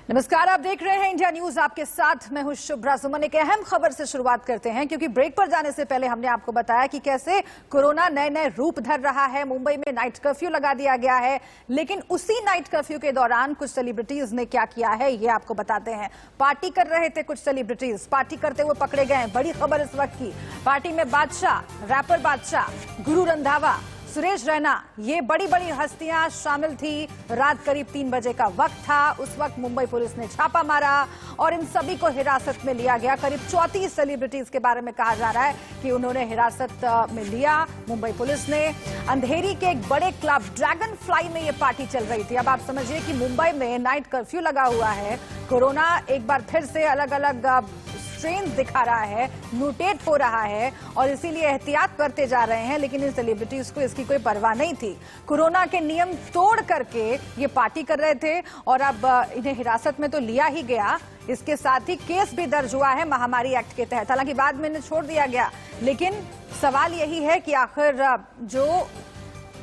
नमस्कार, आप देख रहे हैं इंडिया न्यूज। आपके साथ मैं हूं शुभ्रा सुमन। एक अहम खबर से शुरुआत करते हैं क्योंकि ब्रेक पर जाने से पहले हमने आपको बताया कि कैसे कोरोना नए नए रूप धर रहा है। मुंबई में नाइट कर्फ्यू लगा दिया गया है, लेकिन उसी नाइट कर्फ्यू के दौरान कुछ सेलिब्रिटीज ने क्या किया है ये आपको बताते हैं। पार्टी कर रहे थे कुछ सेलिब्रिटीज, पार्टी करते हुए पकड़े गए। बड़ी खबर इस वक्त की, पार्टी में बादशाह, रैपर बादशाह, गुरु रंधावा, सुरेश रैना, ये बड़ी बड़ी हस्तियां शामिल थी। रात करीब 3 बजे का वक्त था। उस वक्त मुंबई पुलिस ने छापा मारा और इन सभी को हिरासत में लिया गया। करीब 34 सेलिब्रिटीज के बारे में कहा जा रहा है कि उन्होंने हिरासत में लिया मुंबई पुलिस ने। अंधेरी के एक बड़े क्लब ड्रैगन फ्लाई में ये पार्टी चल रही थी। अब आप समझिए कि मुंबई में नाइट कर्फ्यू लगा हुआ है। कोरोना एक बार फिर से अलग अलग स्ट्रेन दिखा रहा है, म्यूटेट हो रहा है और इसीलिए एहतियात करते जा रहे हैं, लेकिन इन सेलिब्रिटीज को इसकी कोई परवाह नहीं थी। कोरोना के नियम तोड़ करके ये पार्टी कर रहे थे और अब इन्हें हिरासत में तो लिया ही गया, इसके साथ ही केस भी दर्ज हुआ है महामारी एक्ट के तहत। हालांकि बाद में इन्हें छोड़ दिया गया, लेकिन सवाल यही है कि आखिर जो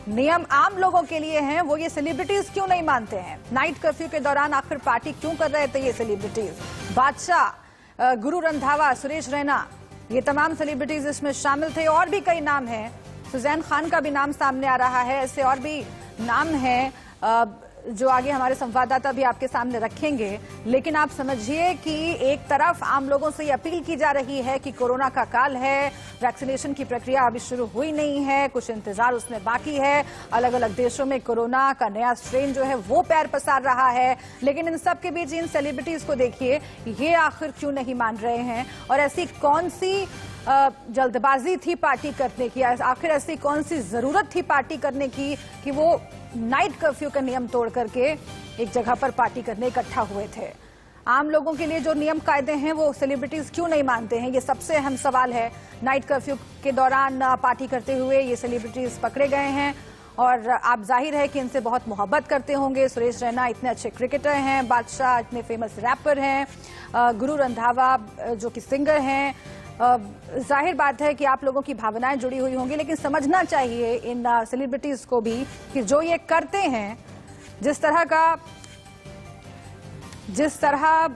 नियम आम लोगों के लिए हैं वो ये सेलिब्रिटीज क्यों नहीं मानते हैं। नाइट कर्फ्यू के दौरान आखिर पार्टी क्यों कर रहे थे ये सेलिब्रिटीज। बादशाह, गुरु रंधावा, सुरेश रैना, ये तमाम सेलिब्रिटीज इसमें शामिल थे। और भी कई नाम हैं, सुजैन खान का भी नाम सामने आ रहा है। ऐसे और भी नाम हैं जो आगे हमारे संवाददाता भी आपके सामने रखेंगे। लेकिन आप समझिए कि एक तरफ आम लोगों से ये अपील की जा रही है कि कोरोना का काल है, वैक्सीनेशन की प्रक्रिया अभी शुरू हुई नहीं है, कुछ इंतजार उसमें बाकी है। अलग अलग देशों में कोरोना का नया स्ट्रेन जो है वो पैर पसार रहा है। लेकिन इन सब के बीच इन सेलिब्रिटीज को देखिए, ये आखिर क्यों नहीं मान रहे हैं और ऐसी कौन सी जल्दबाजी थी पार्टी करने की, आखिर ऐसी कौन सी जरूरत थी पार्टी करने की कि वो नाइट कर्फ्यू का नियम तोड़ करके एक जगह पर पार्टी करने इकट्ठा हुए थे। आम लोगों के लिए जो नियम कायदे हैं वो सेलिब्रिटीज क्यों नहीं मानते हैं, ये सबसे अहम सवाल है। नाइट कर्फ्यू के दौरान पार्टी करते हुए ये सेलिब्रिटीज पकड़े गए हैं और आप जाहिर है कि इनसे बहुत मोहब्बत करते होंगे। सुरेश रैना इतने अच्छे क्रिकेटर हैं, बादशाह इतने फेमस रैपर हैं, गुरु रंधावा जो कि सिंगर हैं। जाहिर बात है कि आप लोगों की भावनाएं जुड़ी हुई होंगी, लेकिन समझना चाहिए इन सेलिब्रिटीज को भी कि जो ये करते हैं, जिस तरह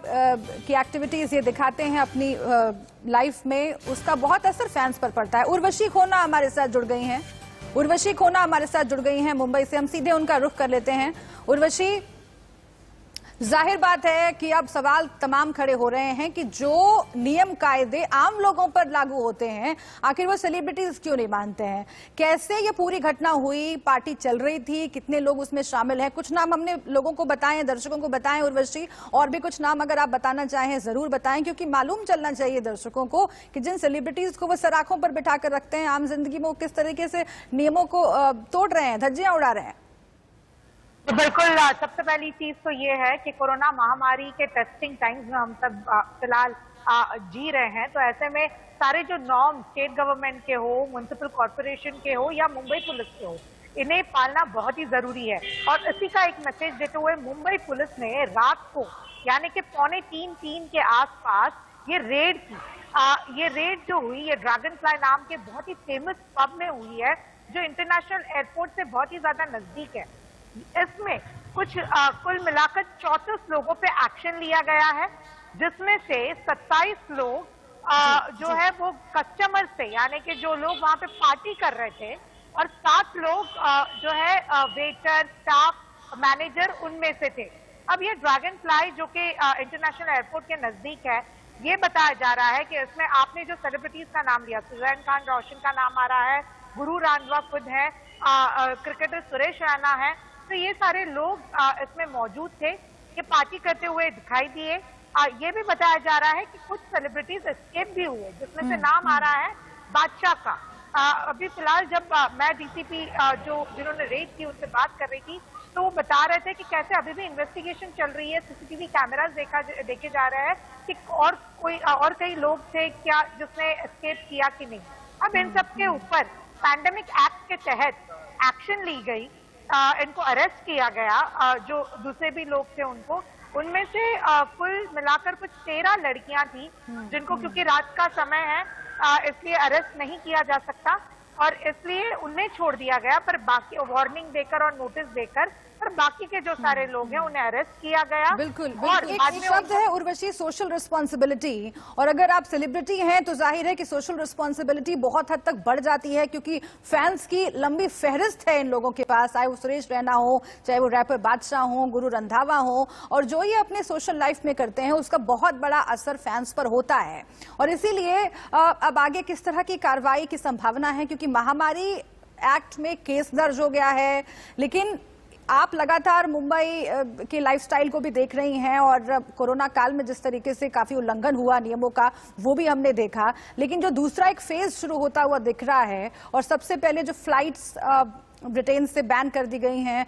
की एक्टिविटीज ये दिखाते हैं अपनी लाइफ में, उसका बहुत असर फैंस पर पड़ता है। उर्वशी खोना हमारे साथ जुड़ गई हैं। उर्वशी खोना हमारे साथ जुड़ गई हैं मुंबई से। हम सीधे उनका रुख कर लेते हैं। उर्वशी, जाहिर बात है कि अब सवाल तमाम खड़े हो रहे हैं कि जो नियम कायदे आम लोगों पर लागू होते हैं, आखिर वो सेलिब्रिटीज क्यों नहीं मानते हैं। कैसे ये पूरी घटना हुई, पार्टी चल रही थी, कितने लोग उसमें शामिल हैं, कुछ नाम हमने लोगों को बताएं, दर्शकों को बताएं उर्वशी, और भी कुछ नाम अगर आप बताना चाहें जरूर बताएं, क्योंकि मालूम चलना चाहिए दर्शकों को कि जिन सेलिब्रिटीज को वो सराखों पर बिठा कर रखते हैं, आम जिंदगी में वो किस तरीके से नियमों को तोड़ रहे हैं, धज्जियां उड़ा रहे हैं। तो बिल्कुल, सबसे पहली चीज तो ये है कि कोरोना महामारी के टेस्टिंग टाइम्स में हम सब फिलहाल जी रहे हैं। तो ऐसे में सारे जो नॉर्म स्टेट गवर्नमेंट के हो, म्युनिसिपल कॉर्पोरेशन के हो या मुंबई पुलिस के हो, इन्हें पालना बहुत ही जरूरी है। और इसी का एक मैसेज देते हुए मुंबई पुलिस ने रात को यानी कि 2:45-3 के आसपास ये रेड की। ये रेड जो हुई, ये ड्रैगन फ्लाई नाम के बहुत ही फेमस पब में हुई है, जो इंटरनेशनल एयरपोर्ट से बहुत ही ज्यादा नजदीक है। इसमें कुछ कुल मिलाकर 34 लोगों पे एक्शन लिया गया है, जिसमें से 27 लोग जो है वो कस्टमर से, यानी कि जो लोग वहां पे पार्टी कर रहे थे, और 7 लोग जो है वेटर, स्टाफ, मैनेजर उनमें से थे। अब ये ड्रैगन फ्लाई जो कि इंटरनेशनल एयरपोर्ट के नजदीक है, ये बताया जा रहा है कि इसमें आपने जो सेलिब्रिटीज का नाम लिया, सुजैन खान, रोशन का नाम आ रहा है, गुरु रंधावा खुद है, क्रिकेटर सुरेश रैना है। तो ये सारे लोग इसमें मौजूद थे, ये पार्टी करते हुए दिखाई दिए। ये भी बताया जा रहा है कि कुछ सेलिब्रिटीज एस्केप भी हुए, जिसमें से नाम आ रहा है बादशाह का। अभी फिलहाल जब मैं डीसीपी जिन्होंने रेड की उनसे बात कर रही थी, तो वो बता रहे थे कि कैसे अभी भी इन्वेस्टिगेशन चल रही है, सीसीटीवी कैमरास देखे जा रहे हैं कि और कई लोग थे क्या जिसने एस्केप किया कि नहीं। अब इन सब के ऊपर पैंडेमिक एक्ट के तहत एक्शन ली गई, इनको अरेस्ट किया गया। जो दूसरे भी लोग थे उनमें से कुल मिलाकर कुछ 13 लड़कियां थी, जिनको क्योंकि रात का समय है इसलिए अरेस्ट नहीं किया जा सकता और इसलिए उन्हें छोड़ दिया गया। पर बाकी वार्निंग देकर और नोटिस देकर और बाकी के जो सारे लोग हैं उन्हें अरेस्ट किया गया। बिल्कुल और बिल्कुल। बाद एक में शब्द है उर्वशी, सोशल रिस्पॉन्सिबिलिटी। और अगर आप सेलिब्रिटी हैं तो जाहिर है कि सोशल रिस्पॉन्सिबिलिटी बहुत हद तक बढ़ जाती है, क्योंकि फैंस की लंबी फहरिस्त है इन लोगों के पास, चाहे वो सुरेश रैना हो, चाहे वो रैपर बादशाह हो, गुरु रंधावा हो, और जो ये अपने सोशल लाइफ में करते हैं उसका बहुत बड़ा असर फैंस पर होता है। और इसीलिए अब आगे किस तरह की कार्रवाई की संभावना है, क्योंकि महामारी एक्ट में केस दर्ज हो गया है, लेकिन आप लगातार मुंबई के लाइफस्टाइल को भी देख रही हैं और कोरोना काल में जिस तरीके से काफी उल्लंघन हुआ नियमों का वो भी हमने देखा, लेकिन जो दूसरा एक फेज शुरू होता हुआ दिख रहा है, और सबसे पहले जो फ्लाइट्स ब्रिटेन से बैन कर दी गई हैं,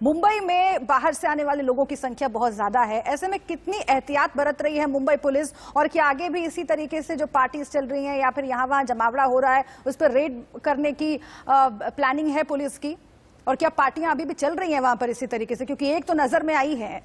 मुंबई में बाहर से आने वाले लोगों की संख्या बहुत ज्यादा है, ऐसे में कितनी एहतियात बरत रही है मुंबई पुलिस, और क्या आगे भी इसी तरीके से जो पार्टीज चल रही हैं या फिर यहाँ वहां जमावड़ा हो रहा है उस पर रेड करने की प्लानिंग है पुलिस की, और क्या पार्टियां अभी भी चल रही हैं वहां पर इसी तरीके से, क्योंकि एक तो नजर में आई है।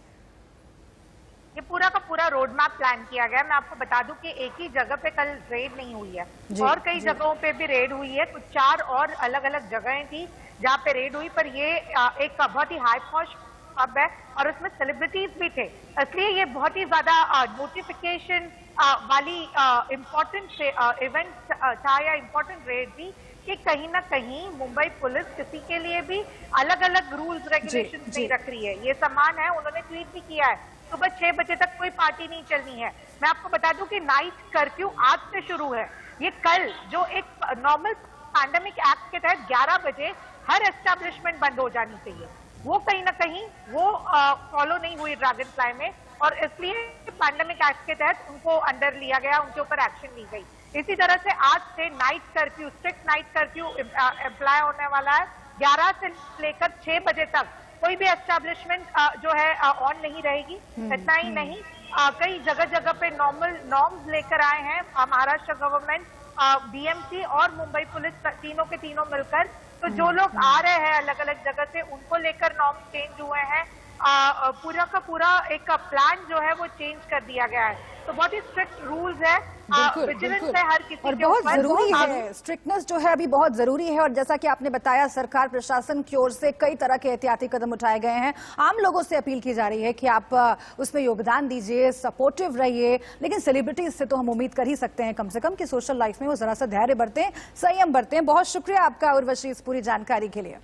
ये पूरा का पूरा रोड मैप प्लान किया गया। मैं आपको बता दूं कि एक ही जगह पे कल रेड नहीं हुई है, और कई जगहों पे भी रेड हुई है। कुछ 4 और अलग अलग जगहें थी जहाँ पे रेड हुई, पर ये एक बहुत ही हाई पॉश हब है और उसमें सेलिब्रिटीज भी थे, इसलिए ये बहुत ही ज्यादा नोटिफिकेशन वाली इम्पोर्टेंट इवेंट था या इम्पोर्टेंट रेड थी, कि कहीं ना कहीं मुंबई पुलिस किसी के लिए भी अलग अलग रूल्स रेगुलेशन नहीं रख रही है। ये सामान है, उन्होंने ट्वीट भी किया है, सुबह 6 बजे तक कोई पार्टी नहीं चलनी है। मैं आपको बता दूं कि नाइट कर्फ्यू आज से शुरू है। ये कल जो एक नॉर्मल पैंडेमिक एक्ट के तहत 11 बजे हर एस्टेब्लिशमेंट बंद हो जानी चाहिए, वो कहीं ना कहीं वो फॉलो नहीं हुई ड्रैगन फ्लाई में, और इसलिए पैंडेमिक एक्ट के तहत उनको अंडर लिया गया, उनके ऊपर एक्शन ली गई। इसी तरह से आज से night curfew, strict night curfew apply होने वाला है। 11 से लेकर 6 बजे तक कोई भी एस्टेब्लिशमेंट जो है ऑन नहीं रहेगी। इतना ही नहीं, कई जगह जगह पे नॉर्मल नॉर्म्स लेकर आए हैं महाराष्ट्र गवर्नमेंट, बीएमसी और मुंबई पुलिस, तीनों के तीनों मिलकर। तो जो लोग आ रहे हैं अलग अलग जगह से, उनको लेकर नॉर्म्स चेंज हुए हैं। पूरा का पूरा एक प्लान जो है वो चेंज कर दिया गया है। तो बहुत ही स्ट्रिक्ट रूल्स है, विजिलेंस है हर किसी और के बहुत ऊपर। जरूरी है, स्ट्रिक्टनेस जो है अभी बहुत जरूरी है। और जैसा कि आपने बताया, सरकार प्रशासन की ओर से कई तरह के एहतियाती कदम उठाए गए हैं। आम लोगों से अपील की जा रही है कि आप उसमें योगदान दीजिए, सपोर्टिव रहिए, लेकिन सेलिब्रिटीज से तो हम उम्मीद कर ही सकते हैं कम से कम कि सोशल लाइफ में वो जरा सा धैर्य बरतें, संयम बरतें। बहुत शुक्रिया आपका उर्वशी इस पूरी जानकारी के लिए।